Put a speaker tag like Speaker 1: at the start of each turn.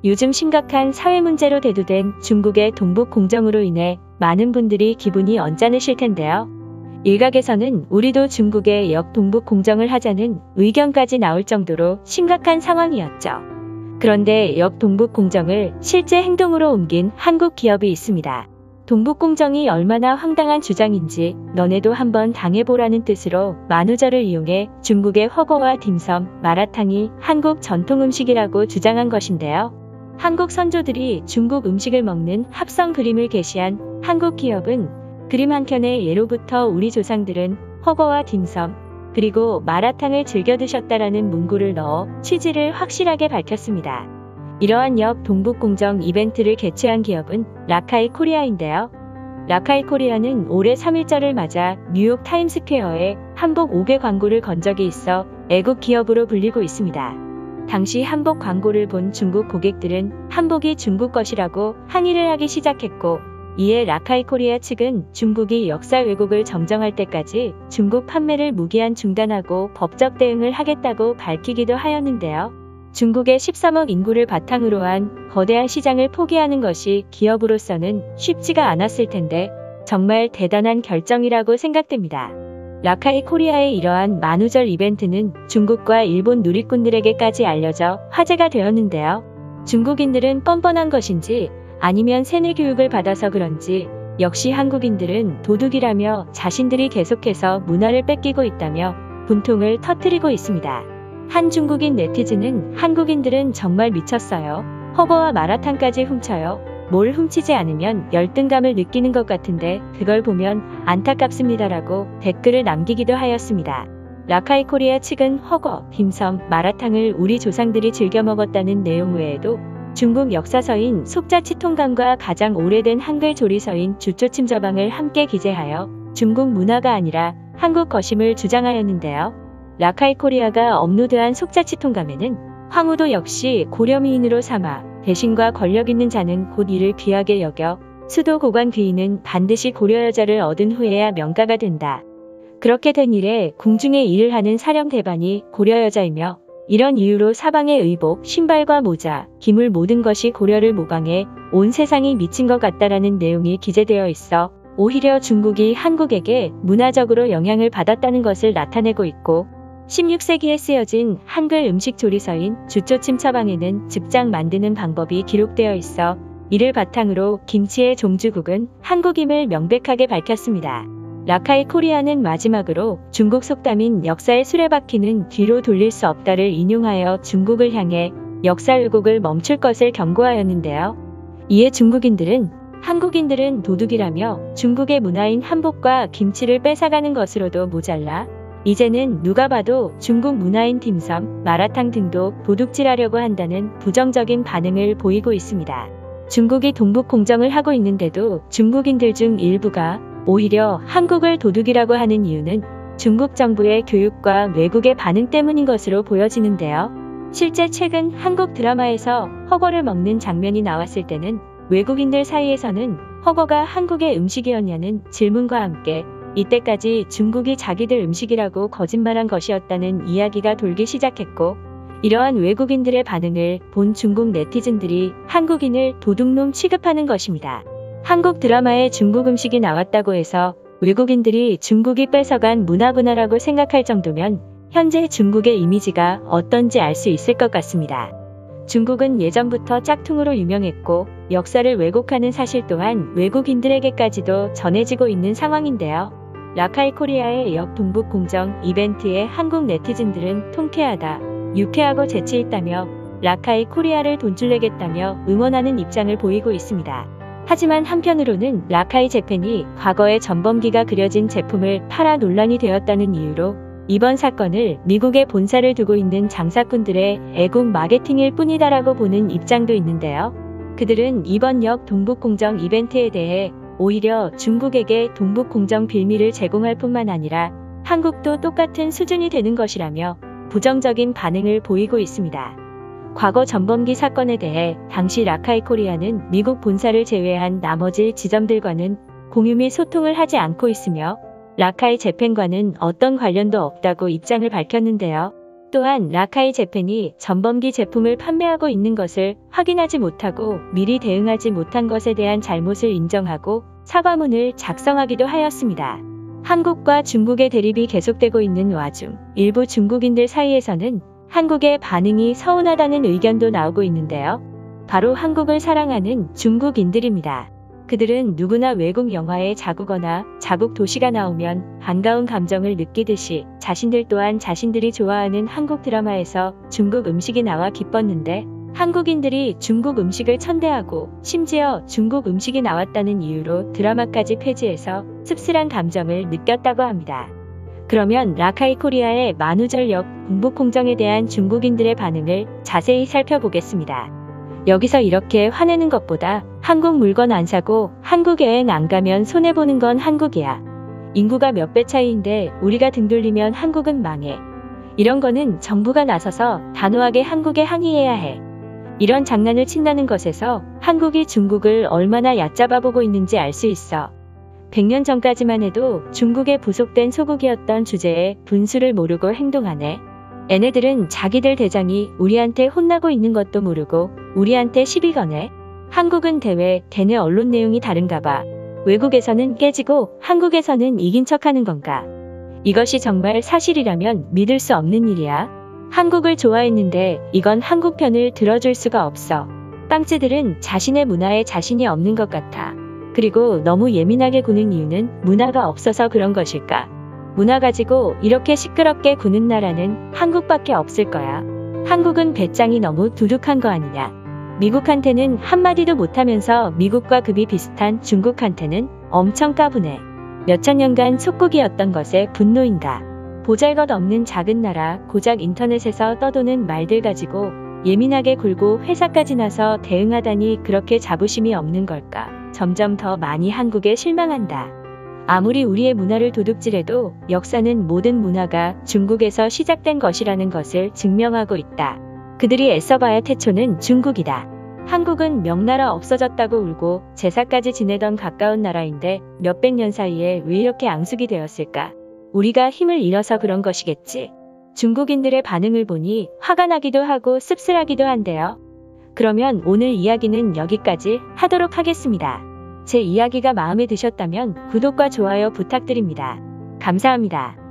Speaker 1: 요즘 심각한 사회 문제로 대두된 중국의 동북 공정으로 인해 많은 분들이 기분이 언짢으실 텐데요. 일각에서는 우리도 중국의 역동북 공정을 하자는 의견까지 나올 정도로 심각한 상황이었죠. 그런데 역동북 공정을 실제 행동으로 옮긴 한국 기업이 있습니다. 동북 공정이 얼마나 황당한 주장인지 너네도 한번 당해보라는 뜻으로 만우절을 이용해 중국의 허거와 딤섬, 마라탕이 한국 전통 음식이라고 주장한 것인데요. 한국 선조들이 중국 음식을 먹는 합성 그림을 게시한 한국 기업은 그림 한 켠에 예로부터 우리 조상들은 허거와 딤섬 그리고 마라탕을 즐겨 드셨다라는 문구를 넣어 취지를 확실하게 밝혔습니다. 이러한 역 동북 공정 이벤트를 개최한 기업은 라카이 코리아인데요. 라카이 코리아는 올해 3.1절을 맞아 뉴욕 타임스퀘어에 한복 5개 광고를 건 적이 있어 애국 기업으로 불리고 있습니다. 당시 한복 광고를 본 중국 고객들은 한복이 중국 것이라고 항의를 하기 시작했고, 이에 라카이 코리아 측은 중국이 역사 왜곡을 정정할 때까지 중국 판매를 무기한 중단하고 법적 대응을 하겠다고 밝히기도 하였는데요. 중국의 13억 인구를 바탕으로 한 거대한 시장을 포기하는 것이 기업으로서는 쉽지가 않았을 텐데 정말 대단한 결정이라고 생각됩니다. 라카이 코리아의 이러한 만우절 이벤트는 중국과 일본 누리꾼들에게까지 알려져 화제가 되었는데요. 중국인들은 뻔뻔한 것인지 아니면 세뇌 교육을 받아서 그런지 역시 한국인들은 도둑이라며 자신들이 계속해서 문화를 뺏기고 있다며 분통을 터뜨리고 있습니다. 한 중국인 네티즌은 한국인들은 정말 미쳤어요. 허거와 마라탕까지 훔쳐요. 뭘 훔치지 않으면 열등감을 느끼는 것 같은데 그걸 보면 안타깝습니다라고 댓글을 남기기도 하였습니다. 라카이 코리아 측은 허거, 딤섬, 마라탕을 우리 조상들이 즐겨 먹었다는 내용 외에도 중국 역사서인 속자치통감과 가장 오래된 한글 조리서인 주초침저방을 함께 기재하여 중국 문화가 아니라 한국 것임을 주장하였는데요. 라카이 코리아가 업로드한 속자치통감에는 황후도 역시 고려미인으로 삼아 대신과 권력 있는 자는 곧 이를 귀하게 여겨 수도 고관 귀인은 반드시 고려 여자를 얻은 후에야 명가가 된다. 그렇게 된 일에 궁중에 일을 하는 사령 대반이 고려 여자이며 이런 이유로 사방의 의복, 신발과 모자, 기물 모든 것이 고려를 모방해 온 세상이 미친 것 같다라는 내용이 기재되어 있어 오히려 중국이 한국에게 문화적으로 영향을 받았다는 것을 나타내고 있고 16세기에 쓰여진 한글 음식 조리서인 주초침처방에는 즙장 만드는 방법이 기록되어 있어 이를 바탕으로 김치의 종주국은 한국임을 명백하게 밝혔습니다. 라카이 코리아는 마지막으로 중국 속담인 역사의 수레바퀴는 뒤로 돌릴 수 없다를 인용하여 중국을 향해 역사 왜곡을 멈출 것을 경고하였는데요. 이에 중국인들은 한국인들은 도둑이라며 중국의 문화인 한복과 김치를 뺏어가는 것으로도 모자라 이제는 누가 봐도 중국 문화인 딤섬, 마라탕 등도 도둑질하려고 한다는 부정적인 반응을 보이고 있습니다. 중국이 동북 공정을 하고 있는데도 중국인들 중 일부가 오히려 한국을 도둑이라고 하는 이유는 중국 정부의 교육과 외국의 반응 때문인 것으로 보여지는데요. 실제 최근 한국 드라마에서 허거를 먹는 장면이 나왔을 때는 외국인들 사이에서는 허거가 한국의 음식이었냐는 질문과 함께 이때까지 중국이 자기들 음식이라고 거짓말한 것이었다는 이야기가 돌기 시작했고, 이러한 외국인들의 반응을 본 중국 네티즌들이 한국인을 도둑놈 취급하는 것입니다. 한국 드라마에 중국 음식이 나왔다고 해서 외국인들이 중국이 뺏어간 문화분화라고 생각할 정도면 현재 중국의 이미지가 어떤지 알 수 있을 것 같습니다. 중국은 예전부터 짝퉁으로 유명했고 역사를 왜곡하는 사실 또한 외국인들에게까지도 전해지고 있는 상황인데요. 라카이 코리아의 역동북 공정 이벤트에 한국 네티즌들은 통쾌하다, 유쾌하고 재치있다며 라카이 코리아를 돈줄 내겠다며 응원하는 입장을 보이고 있습니다. 하지만 한편으로는 라카이 재팬이 과거에 전범기가 그려진 제품을 팔아 논란이 되었다는 이유로 이번 사건을 미국에 본사를 두고 있는 장사꾼들의 애국 마케팅일 뿐이다라고 보는 입장도 있는데요. 그들은 이번 역 동북공정 이벤트에 대해 오히려 중국에게 동북공정 빌미를 제공할 뿐만 아니라 한국도 똑같은 수준이 되는 것이라며 부정적인 반응을 보이고 있습니다. 과거 전범기 사건에 대해 당시 라카이 코리아는 미국 본사를 제외한 나머지 지점들과는 공유 및 소통을 하지 않고 있으며 라카이 재팬과는 어떤 관련도 없다고 입장을 밝혔는데요. 또한 라카이 재팬이 전범기 제품을 판매하고 있는 것을 확인하지 못하고 미리 대응하지 못한 것에 대한 잘못을 인정하고 사과문을 작성하기도 하였습니다. 한국과 중국의 대립이 계속되고 있는 와중 일부 중국인들 사이에서는 한국의 반응이 서운하다는 의견도 나오고 있는데요. 바로 한국을 사랑하는 중국인들입니다. 그들은 누구나 외국 영화에 자국어나 자국 도시가 나오면 반가운 감정을 느끼듯이 자신들 또한 자신들이 좋아하는 한국 드라마에서 중국 음식이 나와 기뻤는데 한국인들이 중국 음식을 천대하고 심지어 중국 음식이 나왔다는 이유로 드라마까지 폐지해서 씁쓸한 감정을 느꼈다고 합니다. 그러면 라카이 코리아의 만우절역 동북공정에 대한 중국인들의 반응을 자세히 살펴보겠습니다. 여기서 이렇게 화내는 것보다 한국 물건 안 사고 한국 여행 안 가면 손해보는 건 한국이야. 인구가 몇 배 차이인데 우리가 등 돌리면 한국은 망해. 이런 거는 정부가 나서서 단호하게 한국에 항의해야 해. 이런 장난을 친다는 것에서 한국이 중국을 얼마나 얕잡아 보고 있는지 알 수 있어. 100년 전까지만 해도 중국의 부속된 소국이었던 주제에 분수를 모르고 행동하네. 얘네들은 자기들 대장이 우리한테 혼나고 있는 것도 모르고 우리한테 시비 거네. 한국은 대외 대내 언론 내용이 다른가 봐. 외국에서는 깨지고 한국에서는 이긴 척하는 건가. 이것이 정말 사실이라면 믿을 수 없는 일이야. 한국을 좋아했는데 이건 한국 편을 들어줄 수가 없어. 빵찌들은 자신의 문화에 자신이 없는 것 같아. 그리고 너무 예민하게 구는 이유는 문화가 없어서 그런 것일까? 문화 가지고 이렇게 시끄럽게 구는 나라는 한국밖에 없을 거야. 한국은 배짱이 너무 두둑한 거 아니냐. 미국한테는 한마디도 못하면서 미국과 급이 비슷한 중국한테는 엄청 까부네. 몇천 년간 속국이었던 것에 분노인가. 보잘것없는 작은 나라 고작 인터넷에서 떠도는 말들 가지고 예민하게 굴고 회사까지 나서 대응하다니 그렇게 자부심이 없는 걸까. 점점 더 많이 한국에 실망한다. 아무리 우리의 문화를 도둑질해도 역사는 모든 문화가 중국에서 시작된 것이라는 것을 증명하고 있다. 그들이 애써봐야 태초는 중국이다. 한국은 명나라 없어졌다고 울고 제사까지 지내던 가까운 나라인데 몇백 년 사이에 왜 이렇게 앙숙이 되었을까? 우리가 힘을 잃어서 그런 것이겠지. 중국인들의 반응을 보니 화가 나기도 하고 씁쓸하기도 한데요. 그러면 오늘 이야기는 여기까지 하도록 하겠습니다. 제 이야기가 마음에 드셨다면 구독과 좋아요 부탁드립니다. 감사합니다.